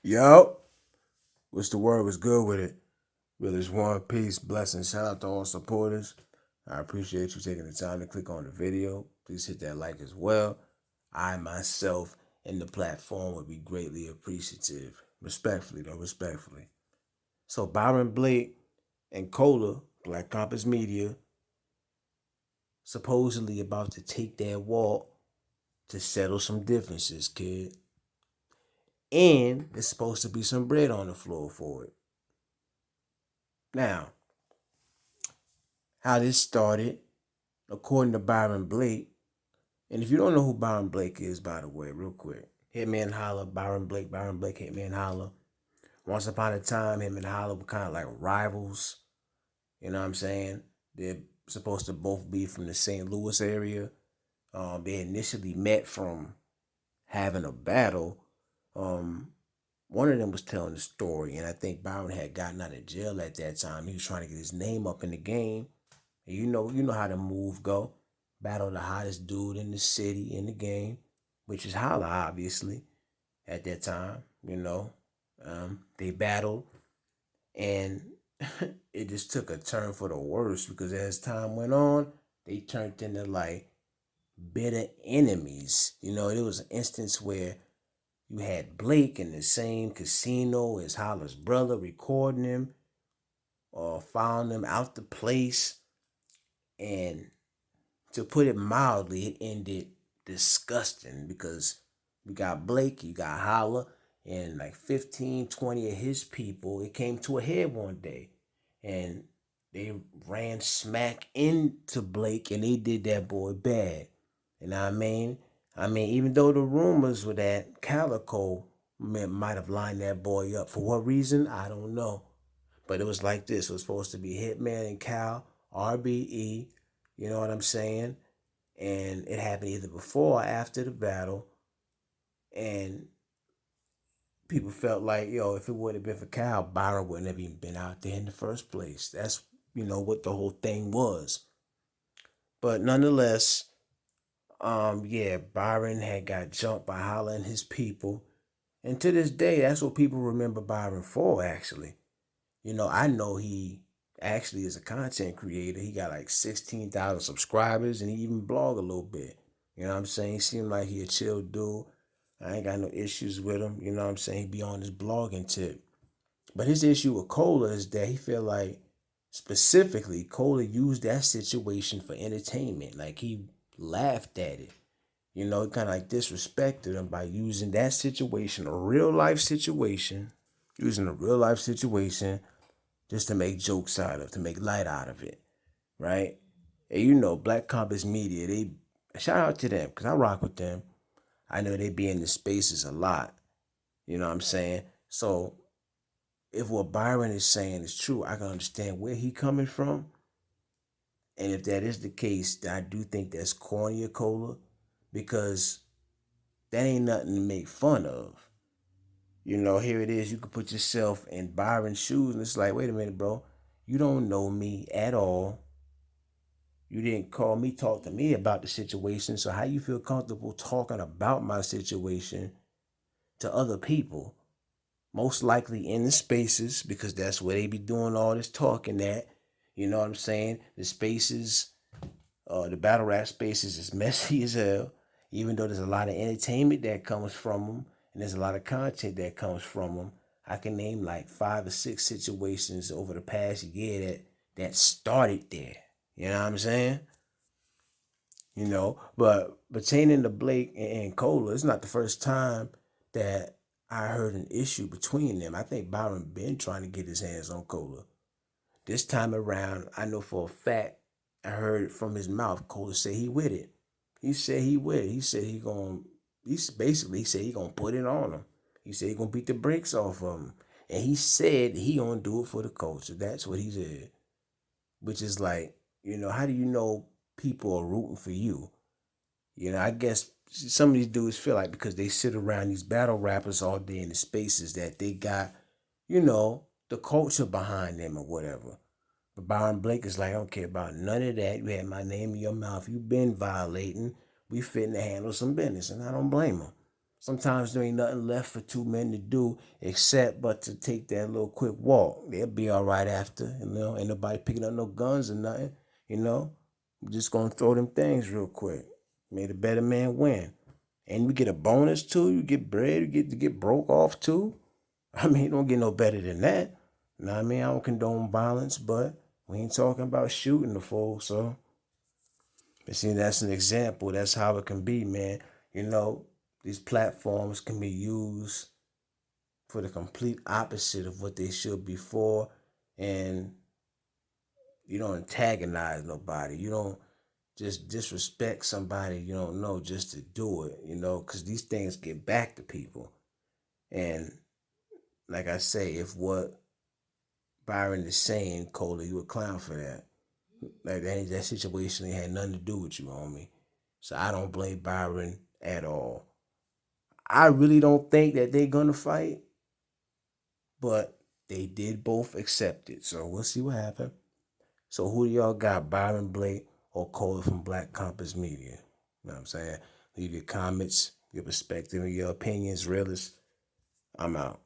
Yo, what's the word? Was good with it? Realist one, peace, blessings. Shout out to all supporters. I appreciate you taking the time to click on the video. Please hit that like as well. I myself and the platform would be greatly appreciative. Respectfully, though, respectfully. So Byron Blake and Cola, Black Compass Media, supposedly about to take that walk to settle some differences, kid. And there's supposed to be some bread on the floor for it. Now, how this started, according to Byron Blake, and if you don't know who Byron Blake is, by the way, real quick, Hitman Holla, Byron Blake, Hitman Holla. Once upon a time, him and Holla were kind of like rivals. You know what I'm saying? They're supposed to both be from the St. Louis area. They initially met from having a battle. Um, One of them was telling the story, and I think Byron had gotten out of jail at that time. He was trying to get his name up in the game. And you know how the move go. Battle the hottest dude in the city in the game, which is Holla, obviously, at that time. They battled, and it just took a turn for the worse because as time went on, they turned into like bitter enemies. There was an instance where you had Blake in the same casino as Holla's brother recording him or found him out the place. And to put it mildly, it ended disgusting because we got Blake, you got Holla, and like 15, 20 of his people. It came to a head one day. And they ran smack into Blake and they did that boy bad. You know what I mean? Even though the rumors were that Calico might have lined that boy up. For what reason? I don't know. But it was like this. It was supposed to be Hitman and Cal, RBE, you know what I'm saying? And it happened either before or after the battle. And people felt like, if it would have been for Cal, Byron wouldn't have even been out there in the first place. That's, what the whole thing was. But nonetheless, yeah, Byron had got jumped by Holla and his people. And to this day, that's what people remember Byron for, actually. I know he actually is a content creator. He got like 16,000 subscribers and he even blog a little bit. You know what I'm saying? He seemed like he a chill dude. I ain't got no issues with him. You know what I'm saying? He be on his blogging tip. But his issue with Cola is that he feel like specifically Cola used that situation for entertainment. Like he laughed at it. He kind of like disrespected him by using that situation, a real life situation, using a real life situation just to make jokes out of, to make light out of it, right? And Black Compass Media, they shout out to them because I rock with them. I know they be in the spaces a lot. You know what I'm saying? So if what Byron is saying is true, I can understand where he coming from. And if that is the case, then I do think that's corny of Cola because that ain't nothing to make fun of. Here it is. You could put yourself in Byron's shoes, and it's like, wait a minute, bro. You don't know me at all. You didn't call me, talk to me about the situation. So how you feel comfortable talking about my situation to other people? Most likely in the spaces because that's where they be doing all this talking at. You know what I'm saying? The spaces, the battle rap spaces is messy as hell. Even though there's a lot of entertainment that comes from them and there's a lot of content that comes from them. I can name like 5 or 6 situations over the past year that started there. You know what I'm saying? But pertaining to Blake and Cola, it's not the first time that I heard an issue between them. I think Byron been trying to get his hands on Cola. This time around, I know for a fact, I heard from his mouth, Cola said he with it. He said he with it. He said he said he gonna put it on him. He said he gonna beat the brakes off of him. And he said he gonna do it for the culture. That's what he said. Which is like, how do you know people are rooting for you? I guess some of these dudes feel like because they sit around these battle rappers all day in the spaces that they got, the culture behind them or whatever. But Byron Blake is like, I don't care about none of that. You had my name in your mouth. You been violating. We fitting to handle some business, and I don't blame him. Sometimes there ain't nothing left for two men to do except but to take that little quick walk. They'll be all right after, Ain't nobody picking up no guns or nothing, We're just gonna throw them things real quick. May the better man win. And we get a bonus too. You get bread. You get to get broke off too. I mean, you don't get no better than that. You know what I mean? I don't condone violence, but we ain't talking about shooting the folks. So, but see, that's an example. That's how it can be, man. These platforms can be used for the complete opposite of what they should be for. And you don't antagonize nobody. You don't just disrespect somebody you don't know just to do it, because these things get back to people. And like I say, if what Byron is saying, Cola, you a clown for that. Like that situation had nothing to do with you, homie. So I don't blame Byron at all. I really don't think that they're gonna fight, but they did both accept it. So we'll see what happens. So who do y'all got, Byron Blake or Cola from Black Compass Media? You know what I'm saying? Leave your comments, your perspective, and your opinions, realist. I'm out.